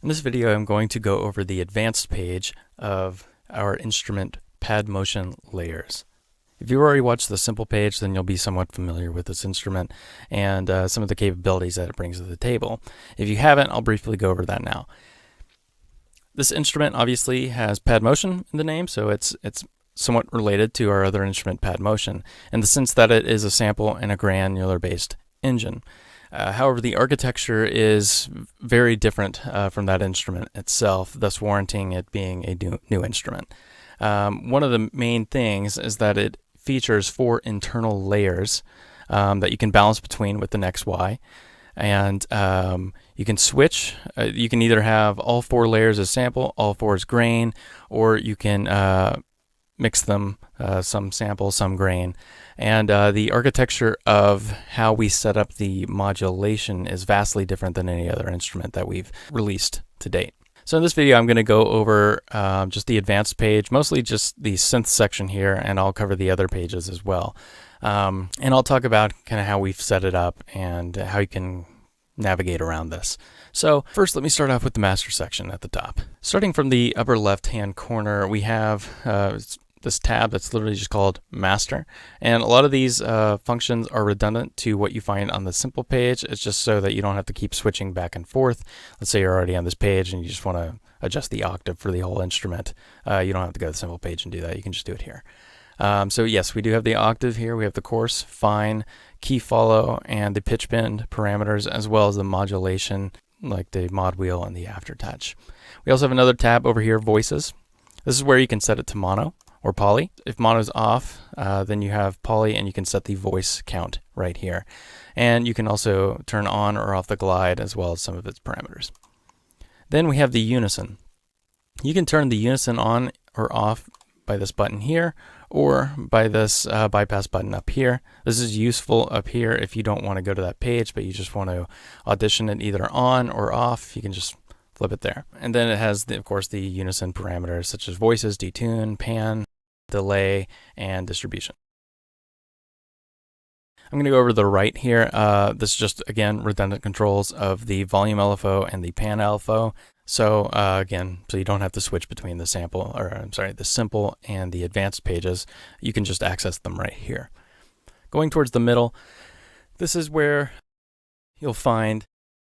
In this video, I'm going to go over the advanced page of our instrument pad motion layers. If you already watched the simple page, then you'll be somewhat familiar with this instrument and some of the capabilities that it brings to the table. If you haven't, I'll briefly go over that now. This instrument obviously has pad motion in the name, so it's somewhat related to our other instrument pad motion in the sense that it is a sample and a granular based engine. However, the architecture is very different from that instrument itself, thus warranting it being a new instrument. One of the main things is that it features 4 internal layers that you can balance between with the XY. And you can switch. You can either have all 4 layers as sample, all 4 as grain, or you can mix them, some sample, some grain. And the architecture of how we set up the modulation is vastly different than any other instrument that we've released to date. So in this video, I'm going to go over just the advanced page, mostly just the synth section here, and I'll cover the other pages as well. And I'll talk about kind of how we've set it up and how you can navigate around this. So first, let me start off with the master section at the top. Starting from the upper left-hand corner, we have this tab that's literally just called master, and a lot of these functions are redundant to what you find on the simple page. It's just so that you don't have to keep switching back and forth. Let's say you're already on this page and you just want to adjust the octave for the whole instrument. You don't have to go to the simple page and do that. You can just do it here. So yes, we do have the octave here. We have the coarse, fine, key follow, and the pitch bend parameters, as well as the modulation, like the mod wheel and the aftertouch. We also have another tab over here, voices. This is where you can set it to mono or poly. If mono's off, then you have poly, and you can set the voice count right here. And you can also turn on or off the glide, as well as some of its parameters. Then we have the unison. You can turn the unison on or off by this button here, or by this bypass button up here. This is useful up here if you don't want to go to that page, but you just want to audition it either on or off. You can just flip it there. And then it has, of course, the unison parameters such as voices, detune, pan, delay, and distribution. I'm going to go over to the right here. This is just, again, redundant controls of the volume LFO and the pan LFO. So again, so you don't have to switch between the sample, or I'm sorry, the simple and the advanced pages. You can just access them right here. Going towards the middle, this is where you'll find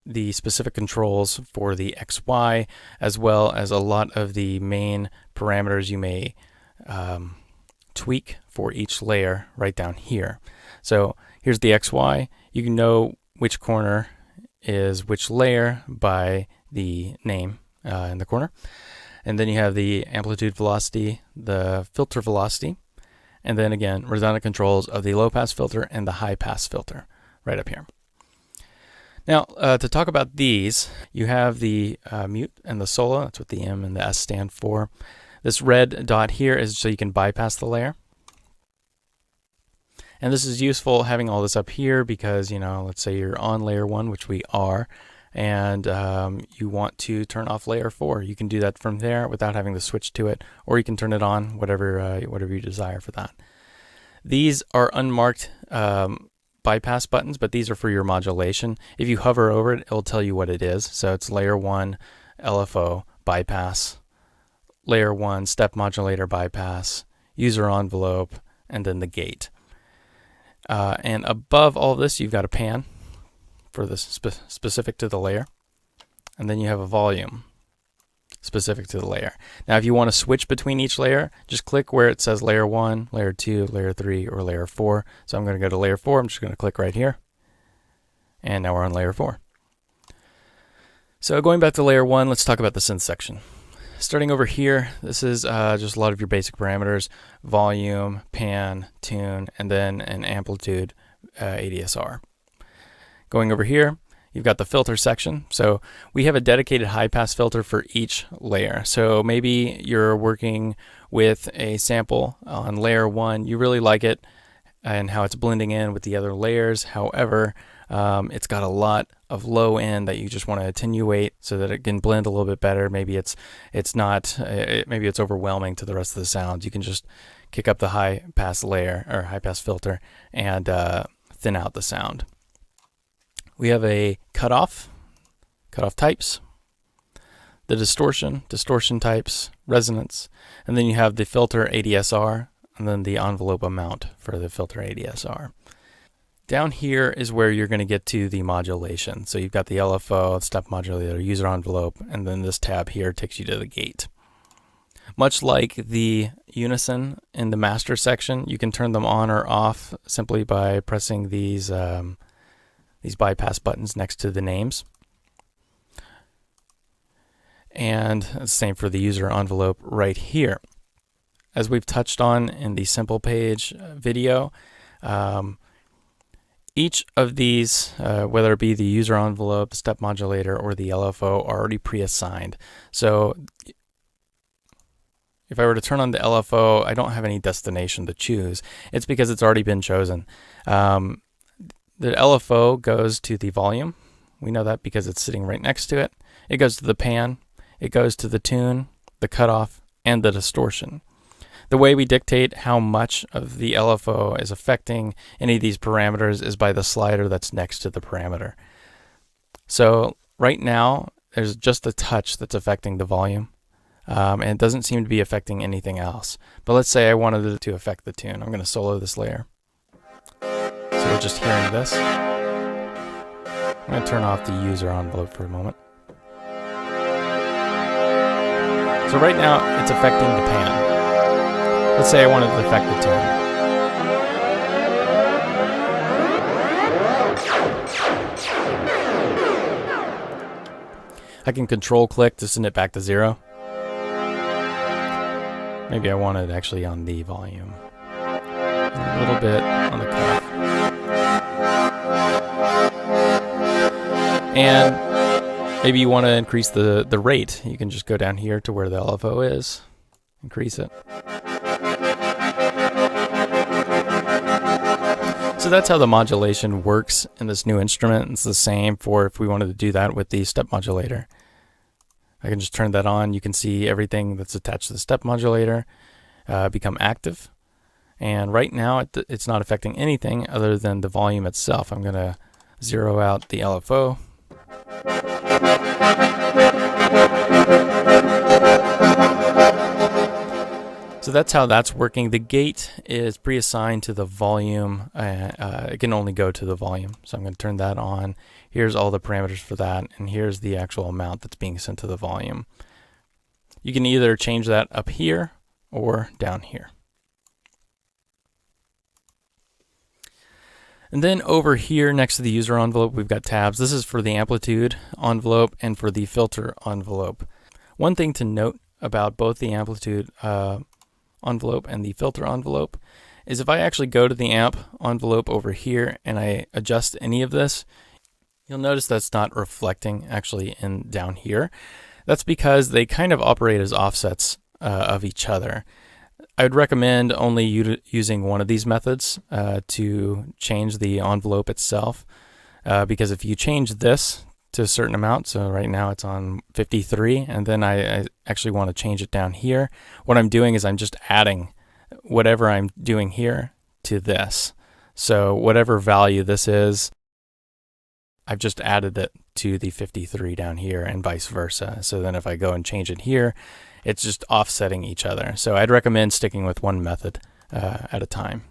the specific controls for the XY, as well as a lot of the main parameters you may tweak for each layer right down here. So here's the XY. You can know which corner is which layer by the name in the corner. And then you have the amplitude velocity, the filter velocity, and then again, redundant controls of the low pass filter and the high pass filter right up here. Now, to talk about these, you have the mute and the solo. That's what the M and the S stand for. This red dot here is so you can bypass the layer. And this is useful having all this up here because, you know, let's say you're on layer 1, which we are, and you want to turn off layer 4. You can do that from there without having to switch to it, or you can turn it on, whatever you desire for that. These are unmarked bypass buttons, but these are for your modulation. If you hover over it, it'll tell you what it is. So it's layer 1 LFO bypass, layer 1 step modulator bypass, user envelope, and then the gate. And above all this, you've got a pan for this specific to the layer. And then you have a volume specific to the layer. Now, if you want to switch between each layer, just click where it says layer 1, layer 2, layer 3, or layer 4. So I'm going to go to layer 4. I'm just going to click right here. And now we're on layer 4. So going back to layer 1, let's talk about the synth section. Starting over here, this is just a lot of your basic parameters: volume, pan, tune, and then an amplitude ADSR. Going over here, you've got the filter section. So we have a dedicated high pass filter for each layer. So maybe you're working with a sample on layer 1. You really like it and how it's blending in with the other layers. However, it's got a lot of low end that you just want to attenuate so that it can blend a little bit better. Maybe it's overwhelming to the rest of the sounds. You can just kick up the high pass layer or high pass filter and thin out the sound. We have a cutoff types. the distortion types, resonance, and then you have the filter ADSR, and then the envelope amount for the filter ADSR. Down here is where you're going to get to the modulation. So you've got the LFO, step modulator, user envelope, and then this tab here takes you to the gate. Much like the Unison in the master section, you can turn them on or off simply by pressing these bypass buttons next to the names. And the same for the user envelope right here. As we've touched on in the simple page video, each of these, whether it be the user envelope, the step modulator, or the LFO, are already pre-assigned. So if I were to turn on the LFO, I don't have any destination to choose. It's because it's already been chosen. The LFO goes to the volume. We know that because it's sitting right next to it. It goes to the pan. It goes to the tune, the cutoff, and the distortion. The way we dictate how much of the LFO is affecting any of these parameters is by the slider that's next to the parameter. So right now, there's just a touch that's affecting the volume, and it doesn't seem to be affecting anything else. But let's say I wanted it to affect the tune. I'm going to solo this layer. So we're just hearing this. I'm going to turn off the user envelope for a moment. So right now, it's affecting the pan. Let's say I wanted to affect the tune. I can control click to send it back to 0. Maybe I want it actually on the volume. A little bit on the cutoff. And maybe you want to increase the rate. You can just go down here to where the LFO is, increase it. So that's how the modulation works in this new instrument. It's the same for if we wanted to do that with the step modulator. I can just turn that on. You can see everything that's attached to the step modulator become active. And right now it's not affecting anything other than the volume itself. I'm going to zero out the LFO. So that's how that's working. The gate is pre-assigned to the volume. It can only go to the volume. So I'm going to turn that on. Here's all the parameters for that. And here's the actual amount that's being sent to the volume. You can either change that up here or down here. And then over here next to the user envelope, we've got tabs. This is for the amplitude envelope and for the filter envelope. One thing to note about both the amplitude envelope and the filter envelope is if I actually go to the amp envelope over here and I adjust any of this, you'll notice that's not reflecting actually in down here. That's because they kind of operate as offsets of each other. I would recommend only using one of these methods to change the envelope itself, because if you change this to a certain amount, so right now it's on 53, and then I actually want to change it down here, what I'm doing is I'm just adding whatever I'm doing here to this. So whatever value this is, I've just added it to the 53 down here and vice versa. So then if I go and change it here, it's just offsetting each other. So I'd recommend sticking with one method at a time.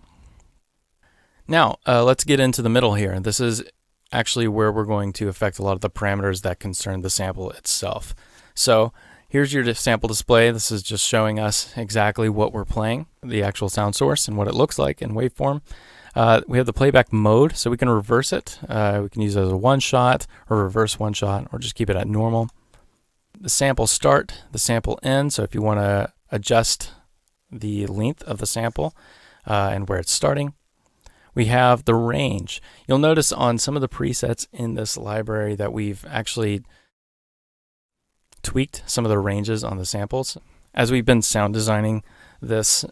Now, let's get into the middle here. This is actually where we're going to affect a lot of the parameters that concern the sample itself. So here's your sample display. This is just showing us exactly what we're playing, the actual sound source and what it looks like in waveform. We have the playback mode, so we can reverse it. We can use it as a one-shot or reverse one-shot or just keep it at normal. The sample start, the sample end, so if you want to adjust the length of the sample and where it's starting. We have the range. You'll notice on some of the presets in this library that we've actually tweaked some of the ranges on the samples. As we've been sound designing this,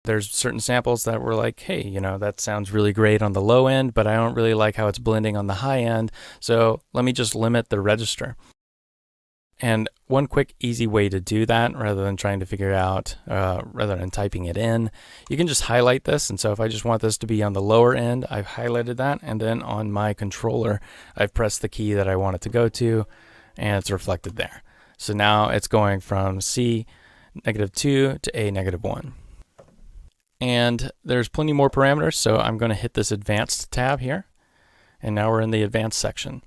there's certain samples that were like, hey, you know, that sounds really great on the low end, but I don't really like how it's blending on the high end, so let me just limit the register. And one quick easy way to do that, rather than trying to figure it out, rather than typing it in, you can just highlight this. And so if I just want this to be on the lower end, I've highlighted that. And then on my controller, I've pressed the key that I want it to go to, and it's reflected there. So now it's going from C -2 to A -1. And there's plenty more parameters, so I'm going to hit this advanced tab here. And now we're in the advanced section.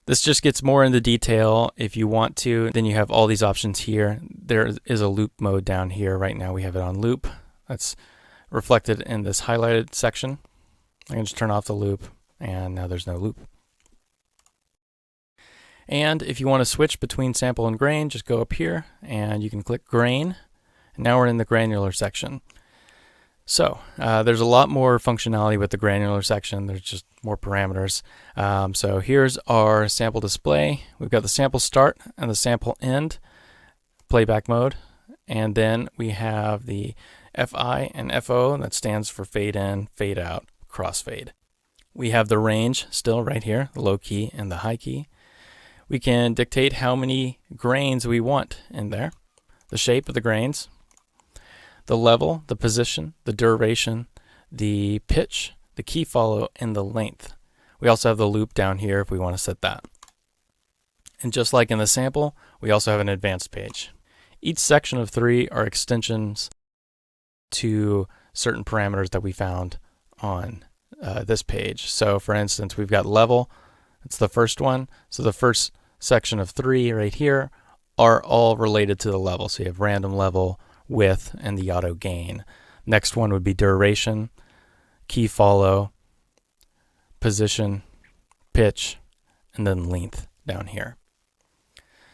This just gets more into detail if you want to. Then you have all these options here. There is a loop mode down here. Right now we have it on loop. That's reflected in this highlighted section. I can just turn off the loop, and now there's no loop. And if you want to switch between sample and grain, just go up here and you can click grain. And now we're in the granular section. So there's a lot more functionality with the granular section. There's just more parameters. So here's our sample display. We've got the sample start and the sample end, playback mode. And then we have the FI and FO, that stands for fade in, fade out, crossfade. We have the range still right here, the low key and the high key. We can dictate how many grains we want in there, the shape of the grains, the level, the position, the duration, the pitch, the key follow, and the length. We also have the loop down here if we want to set that. And just like in the sample, we also have an advanced page. Each section of 3 are extensions to certain parameters that we found on this page. So for instance, we've got level. It's the first one. So the first section of 3 right here are all related to the level. So you have random level, width, and the auto gain. Next one would be duration, key follow, position, pitch, and then length down here.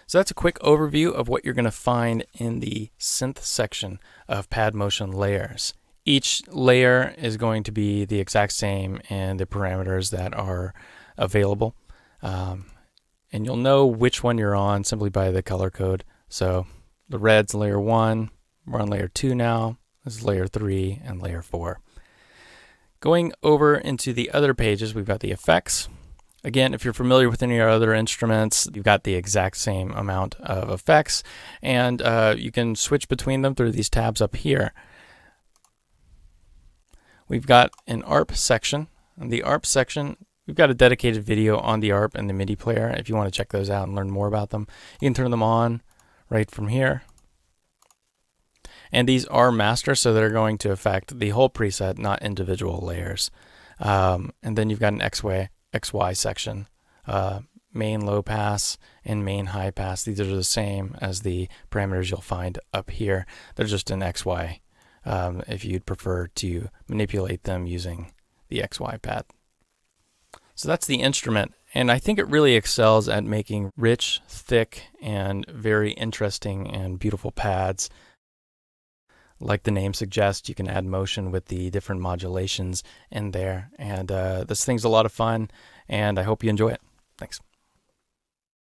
So that's a quick overview of what you're going to find in the synth section of pad motion layers. Each layer is going to be the exact same in the parameters that are available. And you'll know which one you're on simply by the color code. So the red's layer 1, we're on layer 2 now, this is layer 3 and layer 4. Going over into the other pages, we've got the effects. Again, if you're familiar with any of our other instruments, you've got the exact same amount of effects, and you can switch between them through these tabs up here. We've got an ARP section. In the ARP section, we've got a dedicated video on the ARP and the MIDI player. If you want to check those out and learn more about them, you can turn them on right from here. And these are master, so they're going to affect the whole preset, not individual layers. And then you've got an XY section, main low pass and main high pass. These are the same as the parameters you'll find up here. They're just an XY if you'd prefer to manipulate them using the XY pad. So that's the instrument, and I think it really excels at making rich, thick, and very interesting and beautiful pads. Like the name suggests, you can add motion with the different modulations in there. And this thing's a lot of fun, and I hope you enjoy it. Thanks.